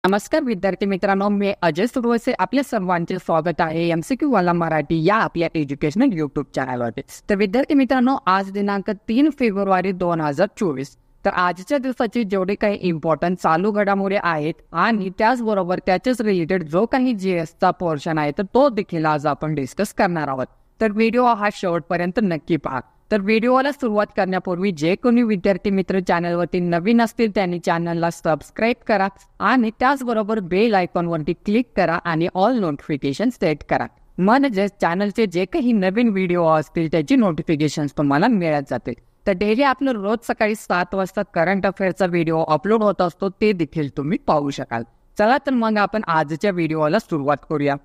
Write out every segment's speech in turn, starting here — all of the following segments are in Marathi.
नमस्कार विद्यार्थी मित्रांनो, मी अजय सुरवसे आपल्या सर्वांचे स्वागत आहे MCQ वाला मराठी या आपल्या एज्युकेशनल यूट्यूब चॅनलवरती। तर विद्यार्थी मित्रांनो, आज दिनांक 3 फेब्रुवारी 2024। तर आजच्या दिवसाची जेवढे काही इम्पॉर्टंट चालू घडामोडी आहेत आणि त्याचबरोबर त्याच्याच रिलेटेड जो काही GS चा पोर्शन आहे तर तो देखील आज आपण डिस्कस करणार आहोत। तर व्हिडिओ हा शेवटपर्यंत नक्की पहा। तर व्हिडिओला सुरुवात करण्यापूर्वी जे कोणी विद्यार्थी मित्र चॅनलवरती नवीन असतील त्यांनी चॅनलला सबस्क्राईब करा आणि त्याचबरोबर बेल आयकॉनवरती क्लिक करा आणि ऑल नोटिफिकेशन सेट करा, म्हणजे चॅनलचे जे काही नवीन व्हिडिओ असतील त्याची नोटिफिकेशन्स तुम्हाला मिळत जातील। तर डेली आपलं रोज सकाळी 7 वाजता करंट अफेअरचा व्हिडिओ अपलोड होत असतो, ते देखील तुम्ही पाहू शकाल। चला तर मग आपण आजच्या व्हिडिओला सुरुवात करूया।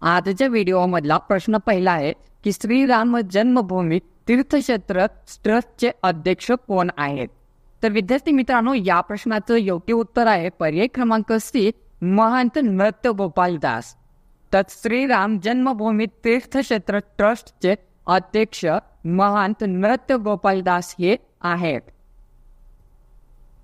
आजच्या व्हिडिओमधला प्रश्न पहिला आहे की श्रीराम जन्मभूमी तीर्थक्षेत्र ट्रस्टचे अध्यक्ष कोण आहेत? तर विद्यार्थी मित्रांनो, या प्रश्नाचं योग्य उत्तर आहे पर्याय क्रमांक C, महंत नृत्यगोपाल दास। तर श्रीराम जन्मभूमी तीर्थक्षेत्र ट्रस्टचे अध्यक्ष महंत नृत्यगोपाल दास हे आहेत।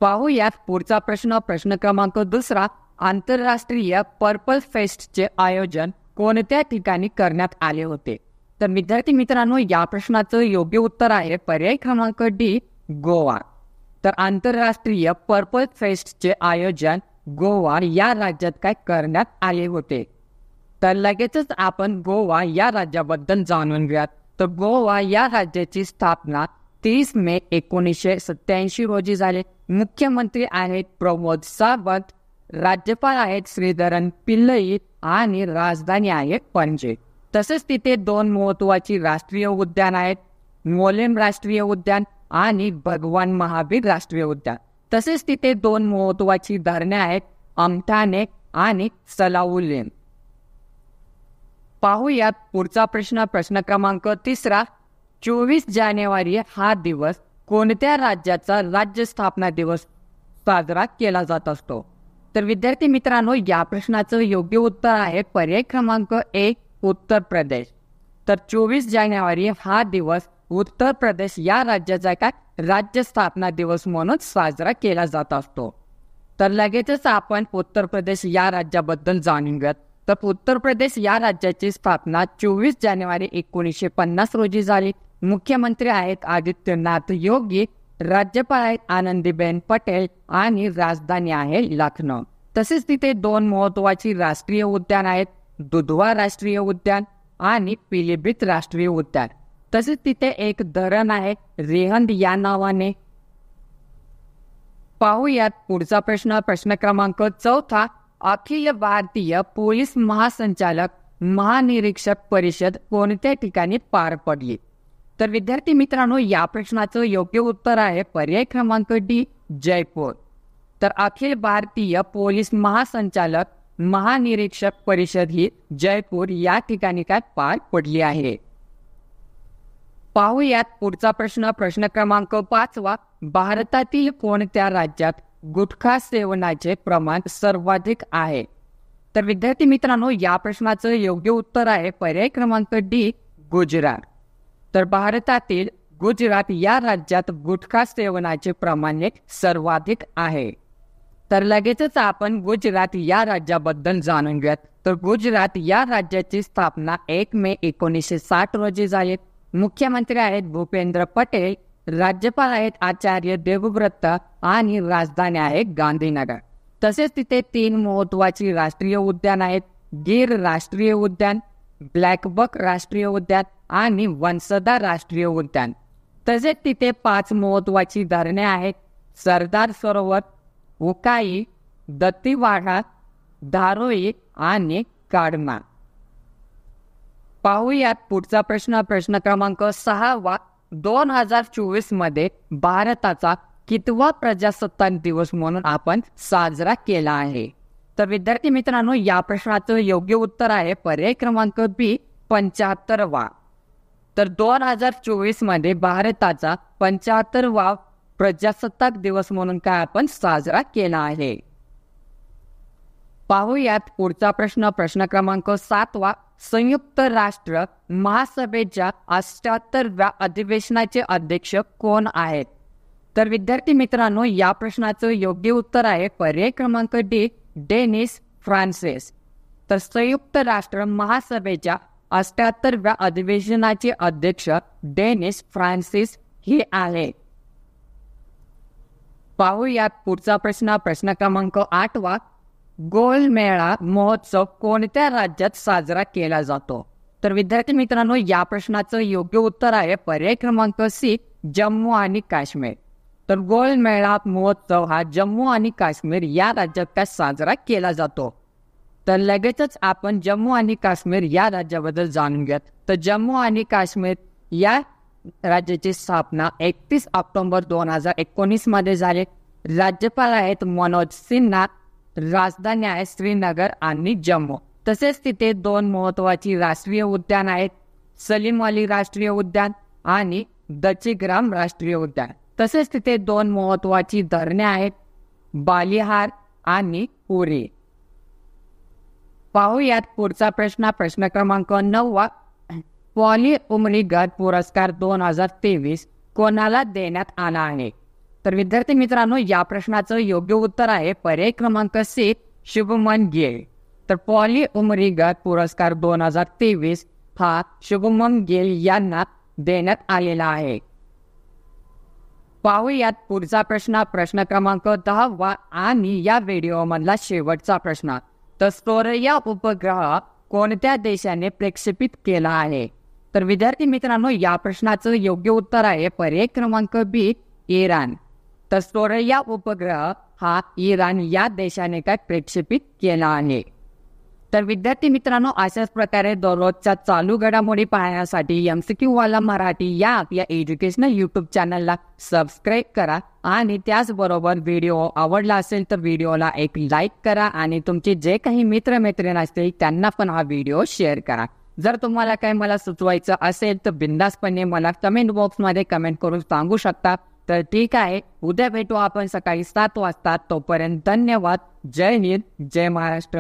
पाहूयात पुढचा प्रश्न क्रमांक 2, आंतरराष्ट्रीय पर्पल फेस्टचे आयोजन कोणत्या ठिकाणी करण्यात आले होते? तर विद्यार्थी मित्रांनो, या प्रश्नाचं योग्य उत्तर आहे पर्याय क्रमांक D, गोवा। तर आंतरराष्ट्रीय पर्पल फेस्टचे आयोजन गोवा या राज्यात काय करण्यात आले होते? तर लगेचच आपण गोवा या राज्याबद्दल जाणून घेऊयात। तर गोवा या राज्याची स्थापना 30 मे 1987 रोजी झाली। मुख्यमंत्री आहेत प्रमोद सावंत, राज्यपाल आहेत श्रीधरन पिल्लई आणि राजधानी आहे पणजी। तसेच तिथे 2 महत्वाची राष्ट्रीय उद्यान आहेत, मोलेम राष्ट्रीय उद्यान आणि भगवान महावीर राष्ट्रीय उद्यान। तसेच तिथे 2 महत्वाची धरणे आहेत, अमठाने आणि सलाउल्लेम। पाहूयात पुढचा प्रश्न क्रमांक 3, 24 जानेवारी हा दिवस कोणत्या राज्याचा राज्य स्थापना दिवस साजरा केला जात असतो? तर विद्यार्थी मित्रांनो, या प्रश्नाचं योग्य उत्तर आहे पर्याय क्रमांक A, उत्तर प्रदेश। तर 24 जानेवारी हा दिवस उत्तर प्रदेश या राज्याचा काय राज्य स्थापना दिवस म्हणून साजरा केला जात असतो। तर लगेचच आपण उत्तर प्रदेश या राज्याबद्दल जाणून घेऊयात। तर उत्तर प्रदेश या राज्याची स्थापना 24 जानेवारी 1950 रोजी झाली। मुख्यमंत्री आहेत आदित्यनाथ योगी, राज्यपाल आहेत आनंदीबेन पटेल आणि राजधानी आहे लखनौ। तसेच तिथे 2 महत्वाची राष्ट्रीय उद्यान आहेत, दुधवा राष्ट्रीय उद्यान आणि पिलीभीत राष्ट्रीय उद्यान। तसेच तिथे एक धरण आहे रेहंद या नावाने। पाहूयात पुढचा प्रश्न क्रमांक 4, अखिल भारतीय पोलीस महासंचालक महानिरीक्षक परिषद कोणत्या ठिकाणी पार पडली? तर विद्यार्थी मित्रांनो, या प्रश्नाचं योग्य उत्तर आहे पर्याय क्रमांक D, जयपूर। तर अखिल भारतीय पोलीस महासंचालक महानिरीक्षक परिषद ही जयपूर या ठिकाणी काय पार पडली आहे। पाहूयात पुढचा प्रश्न क्रमांक 5, भारतातील कोणत्या राज्यात गुटखा सेवनाचे प्रमाण सर्वाधिक आहे? तर विद्यार्थी मित्रांनो, या प्रश्नाचं योग्य उत्तर आहे पर्याय क्रमांक D, गुजरात। तर भारतातील गुजरात या राज्यात गुटखा सेवनाचे प्रमाण सर्वाधिक आहे। तर लगेचच आपण गुजरात या राज्याबद्दल जाणून घेऊयात। तर गुजरात या राज्याची स्थापना 1 मे 1960 रोजी झाली। मुख्यमंत्री आहेत भूपेंद्र पटेल, राज्यपाल आहेत आचार्य देवव्रत आणि राजधानी आहे गांधीनगर। तसेच तिथे 3 महत्वाची राष्ट्रीय उद्यान आहेत, गिर राष्ट्रीय उद्यान, ब्लॅकबक राष्ट्रीय उद्यान आणि वंसदा राष्ट्रीय उद्यान। तसेच तिथे 5 महत्वाची धरणे आहेत, सरदार सरोवर, उकाई, दत्तीवाडा, धारोई आणि काडमा। पाहूयात पुढचा प्रश्न क्रमांक 6, 2024 मध्ये भारताचा कितवा प्रजासत्ताक दिवस म्हणून आपण साजरा केला आहे? तर विद्यार्थी मित्रांनो, या प्रश्नाचं योग्य उत्तर आहे पर्याय क्रमांक B, 75वा। तर 2024 मध्ये भारताचा 75वा प्रजासत्ताक दिवस म्हणून काय आपण साजरा केला आहे। पाहूयात पुढचा प्रश्न क्रमांक 7, संयुक्त राष्ट्र महासभेच्या 78व्या अधिवेशनाचे अध्यक्ष कोण आहेत? तर विद्यार्थी मित्रांनो, या प्रश्नाचं योग्य उत्तर आहे पर्याय क्रमांक डी, डेनिस फ्रान्सिस. तर संयुक्त राष्ट्र महासभेच्या 78व्या अधिवेशनाचे अध्यक्ष डेनिस फ्रान्सिस हे आहे. पाहूयात पुढचा प्रश्न क्रमांक 8वा. गोलमेळा महोत्सव कोणत्या राज्यात साजरा केला जातो? तर विद्यार्थी मित्रांनो, या प्रश्नाचं योग्य उत्तर आहे पर्याय क्रमांक सी, जम्मू आणि काश्मीर. तर गोलमेळा महोत्सव हा जम्मू आणि काश्मीर या राज्यात काय साजरा केला जातो? तर लगेचच आपण जम्मू आणि काश्मीर या राज्याबद्दल जाणून घेऊयात. तर जम्मू आणि काश्मीर या राज्याची स्थापना 31 ऑक्टोबर 2019 मध्ये झाली. राज्यपाल आहेत मनोज सिन्हा. राजधानी आहे श्रीनगर आणि जम्मू. तसेच तिथे 2 महत्वाची राष्ट्रीय उद्यान आहेत, सलीम अली राष्ट्रीय उद्यान आणि दचिग्राम राष्ट्रीय उद्यान. तसेच तिथे 2 महत्वाची धरणे आहेत, बालिहार आणि पुरी. पाहूयात पुढचा प्रश्न क्रमांक 9वा. पॉली उमरीगर पुरस्कार 2023 कोणाला देण्यात आला आहे? तर विद्यार्थी मित्रांनो, या प्रश्नाचं योग्य उत्तर आहे पर्याय क्रमांक सी, शुभमन गिल. तर पॉली उमरीगर पुरस्कार 2023 हा शुभमन गिल यांना देण्यात आलेला आहे. पाहूयात पुढचा प्रश्न क्रमांक 10वा आणि या व्हिडिओमधला शेवटचा प्रश्न. तर सोरया उपग्रह कोणत्या देशाने प्रक्षेपित केला आहे? तर विद्यार्थी मित्रांनो, या प्रश्नाचं योग्य उत्तर आहे पर्याय क्रमांक बी, इराण. तर सोरया उपग्रह हा इराण या देशाने काय प्रक्षेपित केला आहे. तर विद्यार्थी मित्रांनो, अशाच प्रकारे दररोजच्या चालू घडामोडी पाहण्यासाठी MCQ वाला मराठी या आपल्या एज्युकेशनल यूट्यूब चॅनलला सबस्क्राईब करा आणि त्याचबरोबर व्हिडिओ आवडला असेल तर व्हिडिओला एक लाईक करा आणि तुमचे जे काही मित्रमैत्रिणी असतील त्यांना पण हा व्हिडिओ शेअर करा. जर तुम्हाला काही मला सुचवायचं असेल तर बिंदासपणे मला कमेंट बॉक्समध्ये कमेंट करून सांगू शकता. तर ठीक आहे, उद्या भेटू आपण सकाळी 7 वाजता. तोपर्यंत धन्यवाद. जय हिंद, जय महाराष्ट्र.